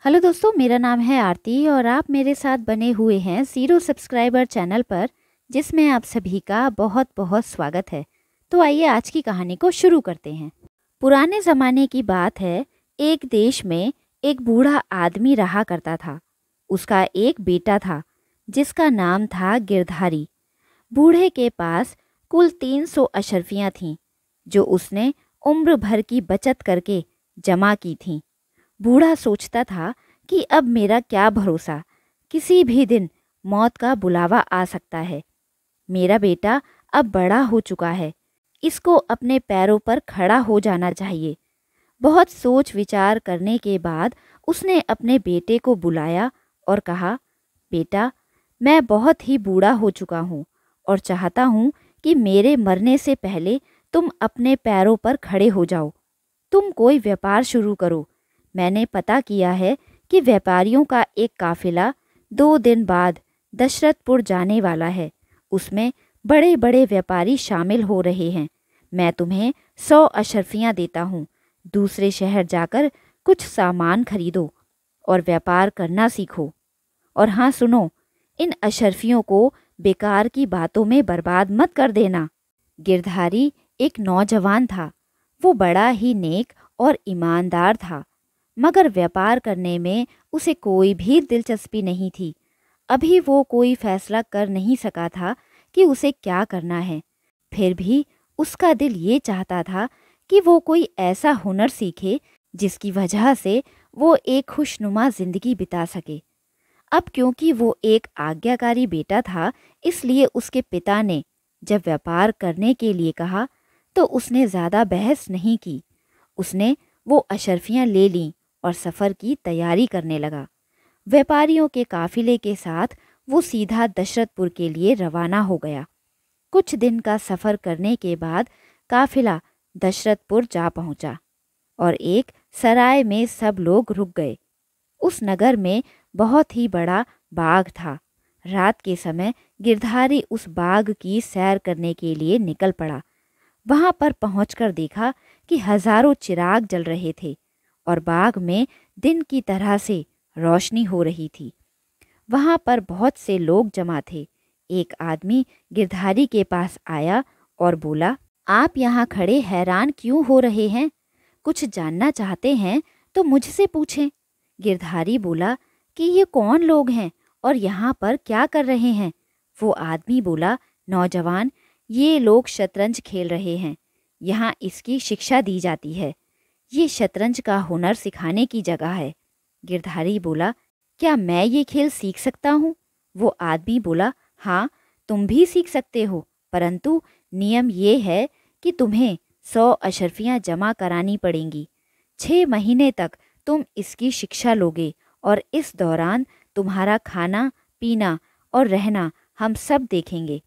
Hello दोस्तों, मेरा नाम है आरती और आप मेरे साथ बने हुए हैं ज़ीरो सब्सक्राइबर चैनल पर, जिसमें आप सभी का बहुत बहुत स्वागत है। तो आइए आज की कहानी को शुरू करते हैं। पुराने ज़माने की बात है। एक देश में एक बूढ़ा आदमी रहा करता था। उसका एक बेटा था जिसका नाम था गिरधारी। बूढ़े के पास कुल 300 अशर्फियाँ थीं जो उसने उम्र भर की बचत करके जमा की थीं। बूढ़ा सोचता था कि अब मेरा क्या भरोसा, किसी भी दिन मौत का बुलावा आ सकता है। मेरा बेटा अब बड़ा हो चुका है, इसको अपने पैरों पर खड़ा हो जाना चाहिए। बहुत सोच विचार करने के बाद उसने अपने बेटे को बुलाया और कहा, बेटा, मैं बहुत ही बूढ़ा हो चुका हूँ और चाहता हूँ कि मेरे मरने से पहले तुम अपने पैरों पर खड़े हो जाओ। तुम कोई व्यापार शुरू करो। मैंने पता किया है कि व्यापारियों का एक काफिला 2 दिन बाद दशरथपुर जाने वाला है। उसमें बड़े बड़े व्यापारी शामिल हो रहे हैं। मैं तुम्हें 100 अशर्फियाँ देता हूँ। दूसरे शहर जाकर कुछ सामान खरीदो और व्यापार करना सीखो। और हाँ सुनो, इन अशर्फियों को बेकार की बातों में बर्बाद मत कर देना। गिरधारी एक नौजवान था। वो बड़ा ही नेक और ईमानदार था, मगर व्यापार करने में उसे कोई भी दिलचस्पी नहीं थी। अभी वो कोई फैसला कर नहीं सका था कि उसे क्या करना है। फिर भी उसका दिल ये चाहता था कि वो कोई ऐसा हुनर सीखे जिसकी वजह से वो एक खुशनुमा जिंदगी बिता सके। अब क्योंकि वो एक आज्ञाकारी बेटा था, इसलिए उसके पिता ने जब व्यापार करने के लिए कहा तो उसने ज़्यादा बहस नहीं की। उसने वो अशर्फियाँ ले लीं और सफ़र की तैयारी करने लगा। व्यापारियों के काफिले के साथ वो सीधा दशरथपुर के लिए रवाना हो गया। कुछ दिन का सफ़र करने के बाद काफिला दशरथपुर जा पहुंचा और एक सराय में सब लोग रुक गए। उस नगर में बहुत ही बड़ा बाग था। रात के समय गिरधारी उस बाग की सैर करने के लिए निकल पड़ा। वहां पर पहुंचकर देखा कि हजारों चिराग जल रहे थे और बाग में दिन की तरह से रोशनी हो रही थी। वहां पर बहुत से लोग जमा थे। एक आदमी गिरधारी के पास आया और बोला, आप यहाँ खड़े हैरान क्यों हो रहे हैं? कुछ जानना चाहते हैं तो मुझसे पूछें। गिरधारी बोला कि ये कौन लोग हैं और यहाँ पर क्या कर रहे हैं? वो आदमी बोला, नौजवान, ये लोग शतरंज खेल रहे हैं। यहाँ इसकी शिक्षा दी जाती है। ये शतरंज का हुनर सिखाने की जगह है। गिरधारी बोला, क्या मैं ये खेल सीख सकता हूँ? वो आदमी बोला, हाँ, तुम भी सीख सकते हो, परंतु नियम ये है कि तुम्हें 100 अशर्फियाँ जमा करानी पड़ेंगी। 6 महीने तक तुम इसकी शिक्षा लोगे और इस दौरान तुम्हारा खाना पीना और रहना हम सब देखेंगे।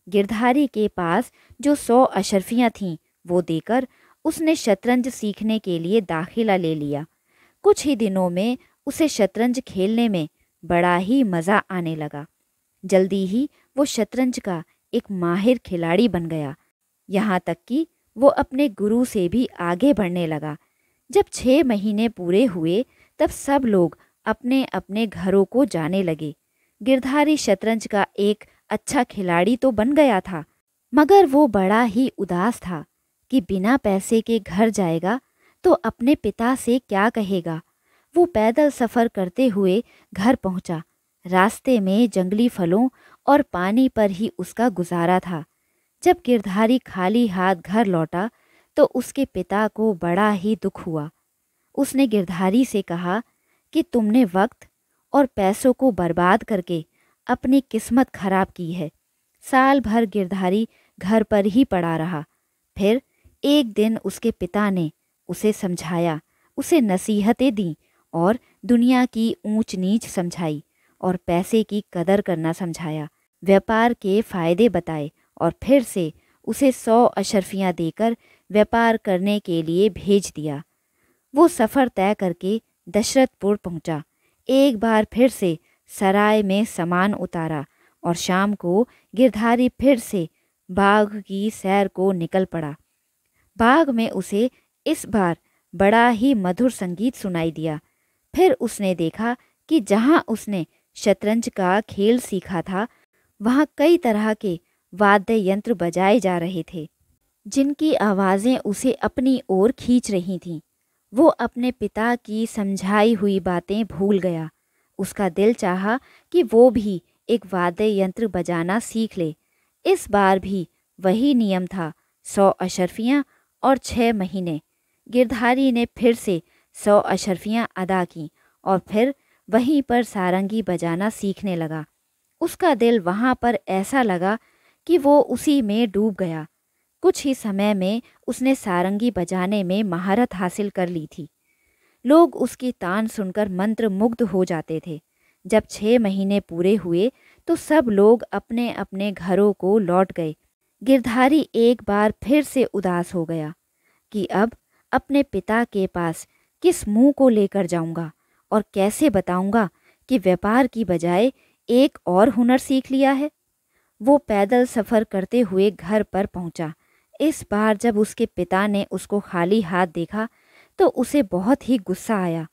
गिरधारी के पास जो 100 अशर्फियाँ थीं वो देकर उसने शतरंज सीखने के लिए दाखिला ले लिया। कुछ ही दिनों में उसे शतरंज खेलने में बड़ा ही मज़ा आने लगा। जल्दी ही वो शतरंज का एक माहिर खिलाड़ी बन गया। यहाँ तक कि वो अपने गुरु से भी आगे बढ़ने लगा। जब 6 महीने पूरे हुए तब सब लोग अपने अपने घरों को जाने लगे। गिरधारी शतरंज का एक अच्छा खिलाड़ी तो बन गया था, मगर वो बड़ा ही उदास था कि बिना पैसे के घर जाएगा तो अपने पिता से क्या कहेगा। वो पैदल सफ़र करते हुए घर पहुंचा। रास्ते में जंगली फलों और पानी पर ही उसका गुजारा था। जब गिरधारी खाली हाथ घर लौटा तो उसके पिता को बड़ा ही दुख हुआ। उसने गिरधारी से कहा कि तुमने वक्त और पैसों को बर्बाद करके अपनी किस्मत खराब की है। साल भर गिरधारी घर पर ही पड़ा रहा। फिर एक दिन उसके पिता ने उसे समझाया, उसे नसीहतें दी और दुनिया की ऊंच नीच समझाई और पैसे की कदर करना समझाया। व्यापार के फायदे बताए और फिर से उसे 100 अशर्फियाँ देकर व्यापार करने के लिए भेज दिया। वो सफ़र तय करके दशरथपुर पहुंचा। एक बार फिर से सराय में सामान उतारा और शाम को गिरधारी फिर से बाग की सैर को निकल पड़ा। बाग में उसे इस बार बड़ा ही मधुर संगीत सुनाई दिया। फिर उसने देखा कि जहाँ उसने शतरंज का खेल सीखा था वहाँ कई तरह के वाद्य यंत्र बजाए जा रहे थे, जिनकी आवाज़ें उसे अपनी ओर खींच रही थीं। वो अपने पिता की समझाई हुई बातें भूल गया। उसका दिल चाहा कि वो भी एक वाद्य यंत्र बजाना सीख ले। इस बार भी वही नियम था, 100 अशर्फियाँ और 6 महीने। गिरधारी ने फिर से 100 अशर्फियाँ अदा की और फिर वहीं पर सारंगी बजाना सीखने लगा। उसका दिल वहाँ पर ऐसा लगा कि वो उसी में डूब गया। कुछ ही समय में उसने सारंगी बजाने में महारत हासिल कर ली थी। लोग उसकी तान सुनकर मंत्र मुग्ध हो जाते थे। जब 6 महीने पूरे हुए तो सब लोग अपने अपने घरों को लौट गए। गिरधारी एक बार फिर से उदास हो गया कि अब अपने पिता के पास किस मुंह को लेकर जाऊंगा और कैसे बताऊंगा कि व्यापार की बजाय एक और हुनर सीख लिया है। वो पैदल सफ़र करते हुए घर पर पहुंचा। इस बार जब उसके पिता ने उसको खाली हाथ देखा तो उसे बहुत ही गुस्सा आया।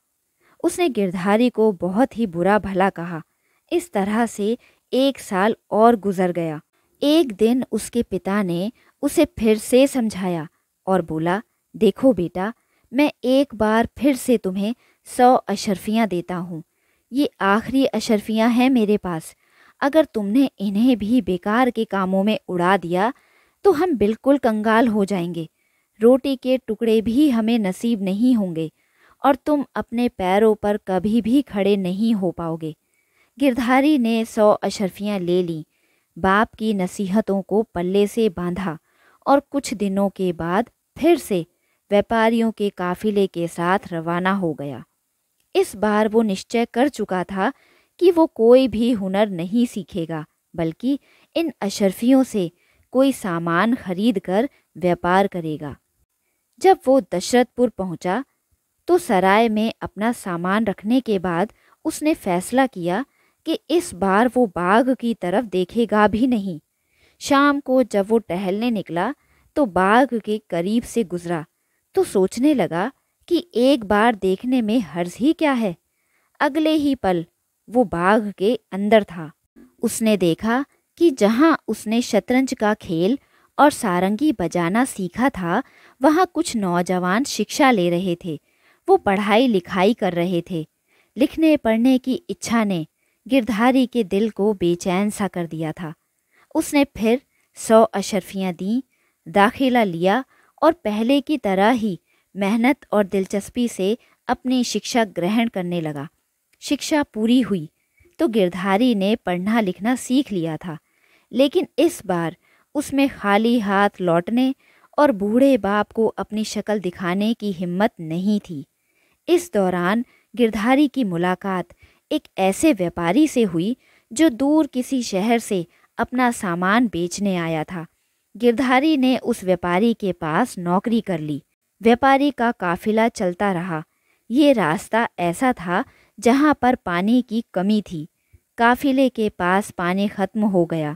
उसने गिरधारी को बहुत ही बुरा भला कहा। इस तरह से 1 साल और गुजर गया। एक दिन उसके पिता ने उसे फिर से समझाया और बोला, देखो बेटा, मैं एक बार फिर से तुम्हें 100 अशर्फियाँ देता हूँ। ये आखिरी अशर्फियाँ हैं मेरे पास। अगर तुमने इन्हें भी बेकार के कामों में उड़ा दिया तो हम बिल्कुल कंगाल हो जाएंगे। रोटी के टुकड़े भी हमें नसीब नहीं होंगे और तुम अपने पैरों पर कभी भी खड़े नहीं हो पाओगे। गिरधारी ने 100 अशर्फियाँ ले लीं, बाप की नसीहतों को पल्ले से बांधा और कुछ दिनों के बाद फिर से व्यापारियों के काफिले के साथ रवाना हो गया। इस बार वो निश्चय कर चुका था कि वो कोई भी हुनर नहीं सीखेगा, बल्कि इन अशर्फियों से कोई सामान खरीद कर व्यापार करेगा। जब वो दशरथपुर पहुंचा तो सराय में अपना सामान रखने के बाद उसने फैसला किया कि इस बार वो बाग की तरफ देखेगा भी नहीं। शाम को जब वो टहलने निकला तो बाग के करीब से गुजरा तो सोचने लगा कि एक बार देखने में हर्ज ही क्या है। अगले ही पल वो बाग के अंदर था। उसने देखा कि जहाँ उसने शतरंज का खेल और सारंगी बजाना सीखा था वहाँ कुछ नौजवान शिक्षा ले रहे थे। वो पढ़ाई लिखाई कर रहे थे। लिखने पढ़ने की इच्छा ने गिरधारी के दिल को बेचैन सा कर दिया था। उसने फिर 100 अशर्फियाँ दी, दाखिला लिया और पहले की तरह ही मेहनत और दिलचस्पी से अपनी शिक्षा ग्रहण करने लगा। शिक्षा पूरी हुई तो गिरधारी ने पढ़ना लिखना सीख लिया था, लेकिन इस बार उसमें खाली हाथ लौटने और बूढ़े बाप को अपनी शक्ल दिखाने की हिम्मत नहीं थी। इस दौरान गिरधारी की मुलाकात एक ऐसे व्यापारी से हुई जो दूर किसी शहर से अपना सामान बेचने आया था। गिरधारी ने उस व्यापारी के पास नौकरी कर ली। व्यापारी का काफिला चलता रहा। ये रास्ता ऐसा था जहाँ पर पानी की कमी थी। काफिले के पास पानी खत्म हो गया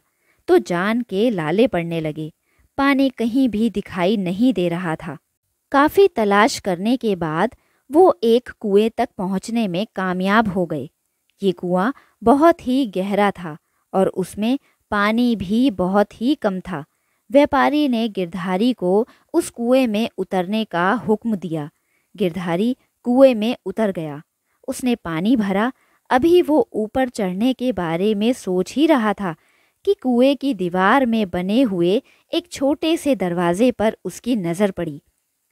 तो जान के लाले पड़ने लगे। पानी कहीं भी दिखाई नहीं दे रहा था। काफ़ी तलाश करने के बाद वो एक कुएं तक पहुंचने में कामयाब हो गए। ये कुआं बहुत ही गहरा था और उसमें पानी भी बहुत ही कम था। व्यापारी ने गिरधारी को उस कुएं में उतरने का हुक्म दिया। गिरधारी कुएं में उतर गया। उसने पानी भरा। अभी वो ऊपर चढ़ने के बारे में सोच ही रहा था कि कुएं की दीवार में बने हुए एक छोटे से दरवाजे पर उसकी नज़र पड़ी।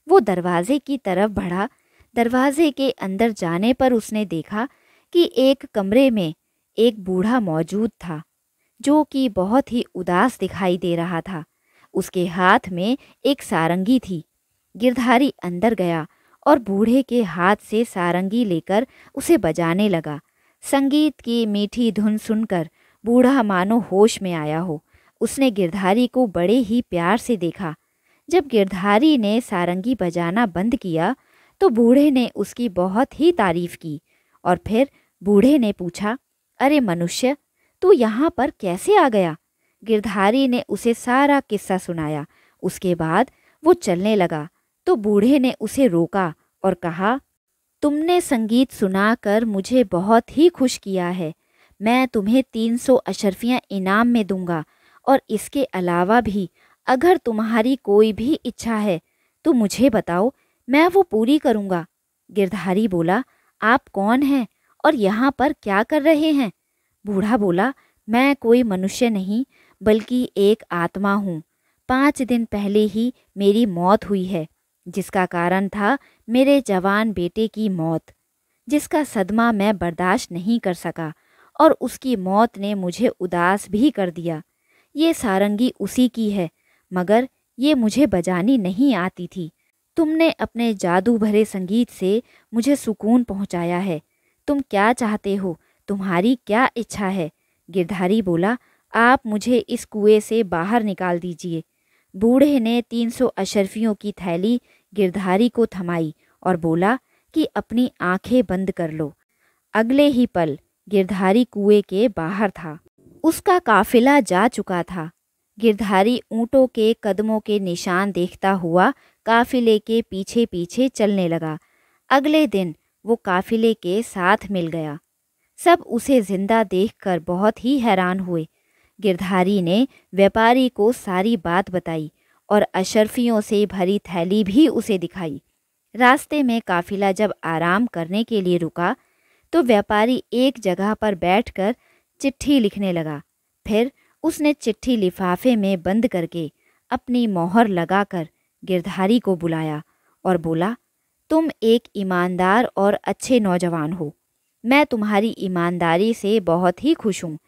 वो दरवाजे की तरफ बढ़ा। दरवाजे के अंदर जाने पर उसने देखा कि एक कमरे में एक बूढ़ा मौजूद था जो कि बहुत ही उदास दिखाई दे रहा था। उसके हाथ में एक सारंगी थी। गिरधारी अंदर गया और बूढ़े के हाथ से सारंगी लेकर उसे बजाने लगा। संगीत की मीठी धुन सुनकर बूढ़ा मानो होश में आया हो। उसने गिरधारी को बड़े ही प्यार से देखा। जब गिरधारी ने सारंगी बजाना बंद किया तो बूढ़े ने उसकी बहुत ही तारीफ की और फिर बूढ़े ने पूछा, अरे मनुष्य, तू यहाँ पर कैसे आ गया? गिरधारी ने उसे सारा किस्सा सुनाया। उसके बाद वो चलने लगा तो बूढ़े ने उसे रोका और कहा, तुमने संगीत सुनाकर मुझे बहुत ही खुश किया है। मैं तुम्हें 300 अशर्फियाँ इनाम में दूंगा और इसके अलावा भी अगर तुम्हारी कोई भी इच्छा है तो मुझे बताओ, मैं वो पूरी करूँगा। गिरधारी बोला, आप कौन हैं और यहाँ पर क्या कर रहे हैं? बूढ़ा बोला, मैं कोई मनुष्य नहीं बल्कि एक आत्मा हूँ। 5 दिन पहले ही मेरी मौत हुई है, जिसका कारण था मेरे जवान बेटे की मौत, जिसका सदमा मैं बर्दाश्त नहीं कर सका और उसकी मौत ने मुझे उदास भी कर दिया। ये सारंगी उसी की है, मगर ये मुझे बजानी नहीं आती थी। तुमने अपने जादू भरे संगीत से मुझे सुकून पहुंचाया है। तुम क्या चाहते हो? तुम्हारी क्या इच्छा है? गिरधारी बोला, आप मुझे इस कुएं से बाहर निकाल दीजिए। बूढ़े ने 300 अशर्फियों की थैली गिरधारी को थमाई और बोला कि अपनी आंखें बंद कर लो। अगले ही पल गिरधारी कुएं के बाहर था। उसका काफिला जा चुका था। गिरधारी ऊंटों के कदमों के निशान देखता हुआ काफिले के पीछे पीछे चलने लगा। अगले दिन वो काफिले के साथ मिल गया। सब उसे जिंदा देखकर बहुत ही हैरान हुए। गिरधारी ने व्यापारी को सारी बात बताई और अशर्फियों से भरी थैली भी उसे दिखाई। रास्ते में काफिला जब आराम करने के लिए रुका तो व्यापारी एक जगह पर बैठकर चिट्ठी लिखने लगा। फिर उसने चिट्ठी लिफाफे में बंद करके अपनी मोहर लगाकर गिरधारी को बुलाया और बोला, तुम एक ईमानदार और अच्छे नौजवान हो। मैं तुम्हारी ईमानदारी से बहुत ही खुश हूँ।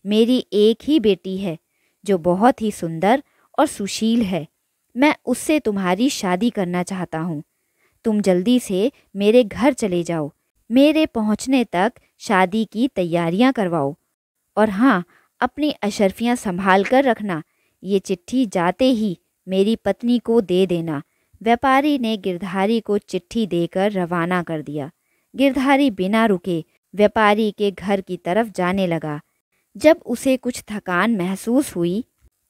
मेरी एक ही बेटी है जो बहुत ही सुंदर और सुशील है। मैं उससे तुम्हारी शादी करना चाहता हूँ। तुम जल्दी से मेरे घर चले जाओ। मेरे पहुँचने तक शादी की तैयारियाँ करवाओ। और हाँ, अपनी अशर्फियाँ संभाल कर रखना। ये चिट्ठी जाते ही मेरी पत्नी को दे देना। व्यापारी ने गिरधारी को चिट्ठी देकर रवाना कर दिया। गिरधारी बिना रुके व्यापारी के घर की तरफ जाने लगा। जब उसे कुछ थकान महसूस हुई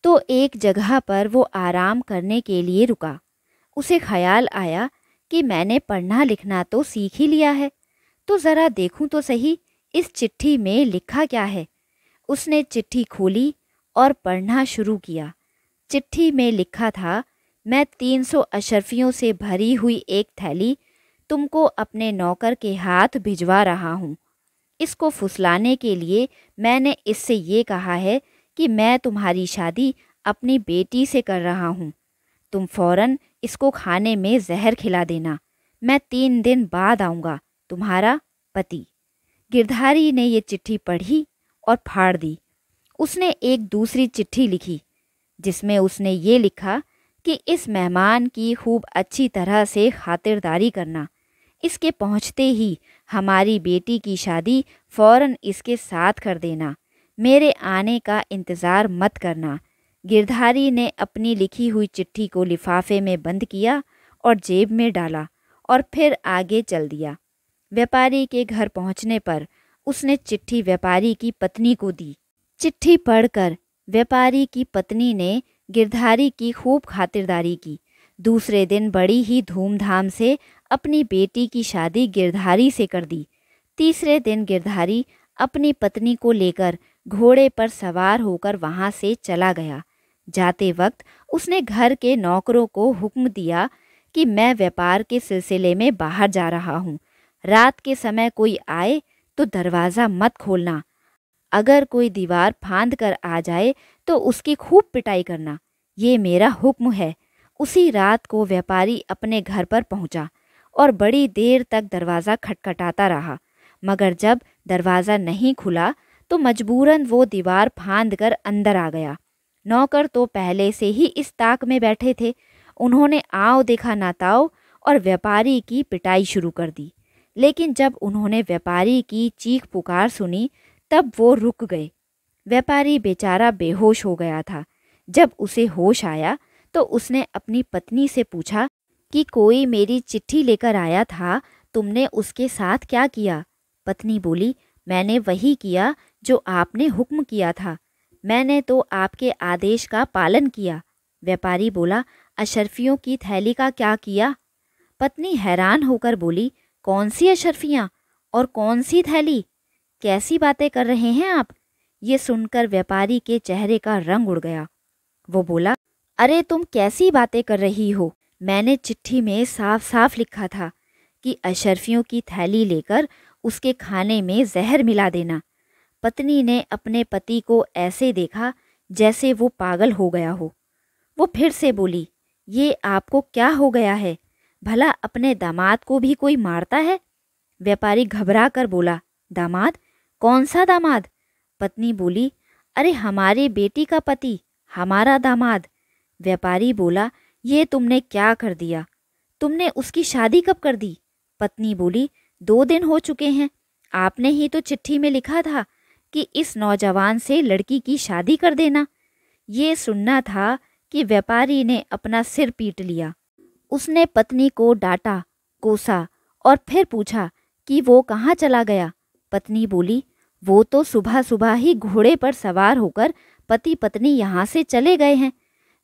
तो एक जगह पर वो आराम करने के लिए रुका। उसे ख्याल आया कि मैंने पढ़ना लिखना तो सीख ही लिया है, तो ज़रा देखूं तो सही इस चिट्ठी में लिखा क्या है। उसने चिट्ठी खोली और पढ़ना शुरू किया। चिट्ठी में लिखा था, मैं 300 अशर्फियों से भरी हुई एक थैली तुमको अपने नौकर के हाथ भिजवा रहा हूँ। इसको फुसलाने के लिए मैंने इससे ये कहा है कि मैं तुम्हारी शादी अपनी बेटी से कर रहा हूँ। तुम फौरन इसको खाने में जहर खिला देना। मैं 3 दिन बाद आऊँगा। तुम्हारा पति। गिरधारी ने ये चिट्ठी पढ़ी और फाड़ दी। उसने एक दूसरी चिट्ठी लिखी जिसमें उसने ये लिखा कि इस मेहमान की खूब अच्छी तरह से खातिरदारी करना। इसके पहुँचते ही हमारी बेटी की शादी फौरन इसके साथ कर देना। मेरे आने का इंतज़ार मत करना। गिरधारी ने अपनी लिखी हुई चिट्ठी को लिफाफे में बंद किया और जेब में डाला और फिर आगे चल दिया। व्यापारी के घर पहुंचने पर उसने चिट्ठी व्यापारी की पत्नी को दी। चिट्ठी पढ़कर व्यापारी की पत्नी ने गिरधारी की खूब खातिरदारी की। दूसरे दिन बड़ी ही धूमधाम से अपनी बेटी की शादी गिरधारी से कर दी। तीसरे दिन गिरधारी अपनी पत्नी को लेकर घोड़े पर सवार होकर वहां से चला गया। जाते वक्त उसने घर के नौकरों को हुक्म दिया कि मैं व्यापार के सिलसिले में बाहर जा रहा हूँ। रात के समय कोई आए तो दरवाज़ा मत खोलना। अगर कोई दीवार फांद कर आ जाए तो उसकी खूब पिटाई करना। ये मेरा हुक्म है। उसी रात को व्यापारी अपने घर पर पहुंचा और बड़ी देर तक दरवाज़ा खटखटाता रहा, मगर जब दरवाज़ा नहीं खुला तो मजबूरन वो दीवार फांद कर अंदर आ गया। नौकर तो पहले से ही इस ताक में बैठे थे। उन्होंने आओ देखा ना ताओ और व्यापारी की पिटाई शुरू कर दी। लेकिन जब उन्होंने व्यापारी की चीख पुकार सुनी तब वो रुक गए। व्यापारी बेचारा बेहोश हो गया था। जब उसे होश आया तो उसने अपनी पत्नी से पूछा कि कोई मेरी चिट्ठी लेकर आया था, तुमने उसके साथ क्या किया? पत्नी बोली, मैंने वही किया जो आपने हुक्म किया था। मैंने तो आपके आदेश का पालन किया। व्यापारी बोला, अशर्फियों की थैली का क्या किया? पत्नी हैरान होकर बोली, कौन सी अशर्फियाँ और कौन सी थैली? कैसी बातें कर रहे हैं आप? ये सुनकर व्यापारी के चेहरे का रंग उड़ गया। वो बोला, अरे तुम कैसी बातें कर रही हो? मैंने चिट्ठी में साफ साफ लिखा था कि अशर्फियों की थैली लेकर उसके खाने में जहर मिला देना। पत्नी ने अपने पति को ऐसे देखा जैसे वो पागल हो गया हो। वो फिर से बोली, ये आपको क्या हो गया है? भला अपने दामाद को भी कोई मारता है? व्यापारी घबरा कर बोला, दामाद? कौन सा दामाद? पत्नी बोली, अरे हमारे बेटी का पति, हमारा दामाद। व्यापारी बोला, ये तुमने क्या कर दिया? तुमने उसकी शादी कब कर दी? पत्नी बोली, 2 दिन हो चुके हैं। आपने ही तो चिट्ठी में लिखा था कि इस नौजवान से लड़की की शादी कर देना। ये सुनना था कि व्यापारी ने अपना सिर पीट लिया। उसने पत्नी को डांटा, कोसा और फिर पूछा कि वो कहाँ चला गया। पत्नी बोली, वो तो सुबह सुबह ही घोड़े पर सवार होकर पति पत्नी यहाँ से चले गए हैं।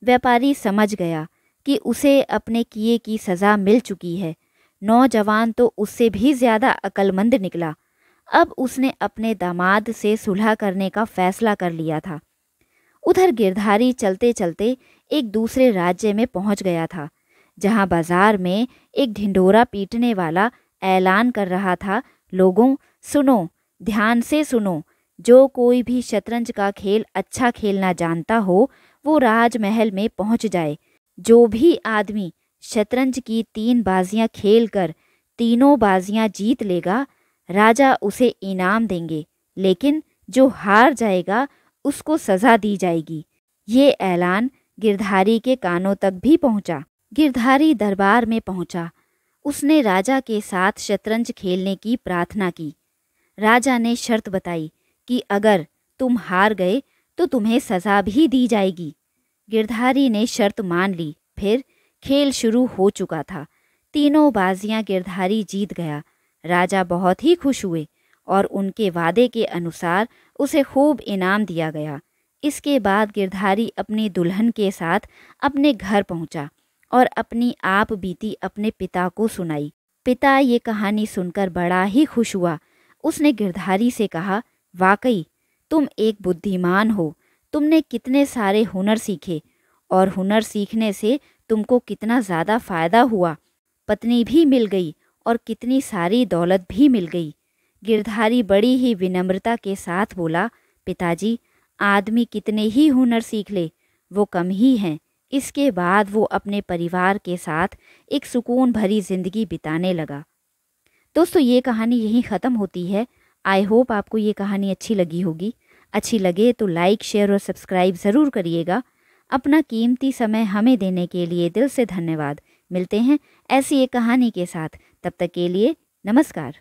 व्यापारी समझ गया कि उसे अपने किए की सज़ा मिल चुकी है। नौजवान तो उससे भी ज़्यादा अक्लमंद निकला। अब उसने अपने दामाद से सुलह करने का फैसला कर लिया था। उधर गिरधारी चलते चलते एक दूसरे राज्य में पहुंच गया था, जहां बाजार में एक ढिंढोरा पीटने वाला ऐलान कर रहा था, लोगों सुनो, ध्यान से सुनो, जो कोई भी शतरंज का खेल अच्छा खेलना जानता हो वो राजमहल में पहुंच जाए। जो भी आदमी शतरंज की 3 बाजियां खेलकर तीनों बाजियां जीत लेगा, राजा उसे इनाम देंगे, लेकिन जो हार जाएगा उसको सज़ा दी जाएगी। ये ऐलान गिरधारी के कानों तक भी पहुंचा। गिरधारी दरबार में पहुंचा। उसने राजा के साथ शतरंज खेलने की प्रार्थना की। राजा ने शर्त बताई कि अगर तुम हार गए तो तुम्हें सज़ा भी दी जाएगी। गिरधारी ने शर्त मान ली। फिर खेल शुरू हो चुका था। तीनों बाजियां गिरधारी जीत गया। राजा बहुत ही खुश हुए और उनके वादे के अनुसार उसे खूब इनाम दिया गया। इसके बाद गिरधारी अपनी दुल्हन के साथ अपने घर पहुंचा और अपनी आप बीती अपने पिता को सुनाई। पिता ये कहानी सुनकर बड़ा ही खुश हुआ। उसने गिरधारी से कहा, वाकई तुम एक बुद्धिमान हो। तुमने कितने सारे हुनर सीखे और हुनर सीखने से तुमको कितना ज़्यादा फ़ायदा हुआ। पत्नी भी मिल गई और कितनी सारी दौलत भी मिल गई। गिरधारी बड़ी ही विनम्रता के साथ बोला, पिताजी, आदमी कितने ही हुनर सीख ले वो कम ही हैं। इसके बाद वो अपने परिवार के साथ एक सुकून भरी ज़िंदगी बिताने लगा। दोस्तों, ये कहानी यहीं ख़त्म होती है। आई होप आपको ये कहानी अच्छी लगी होगी। अच्छी लगे तो लाइक, शेयर और सब्सक्राइब ज़रूर करिएगा। अपना कीमती समय हमें देने के लिए दिल से धन्यवाद। मिलते हैं ऐसी एक कहानी के साथ। तब तक के लिए नमस्कार।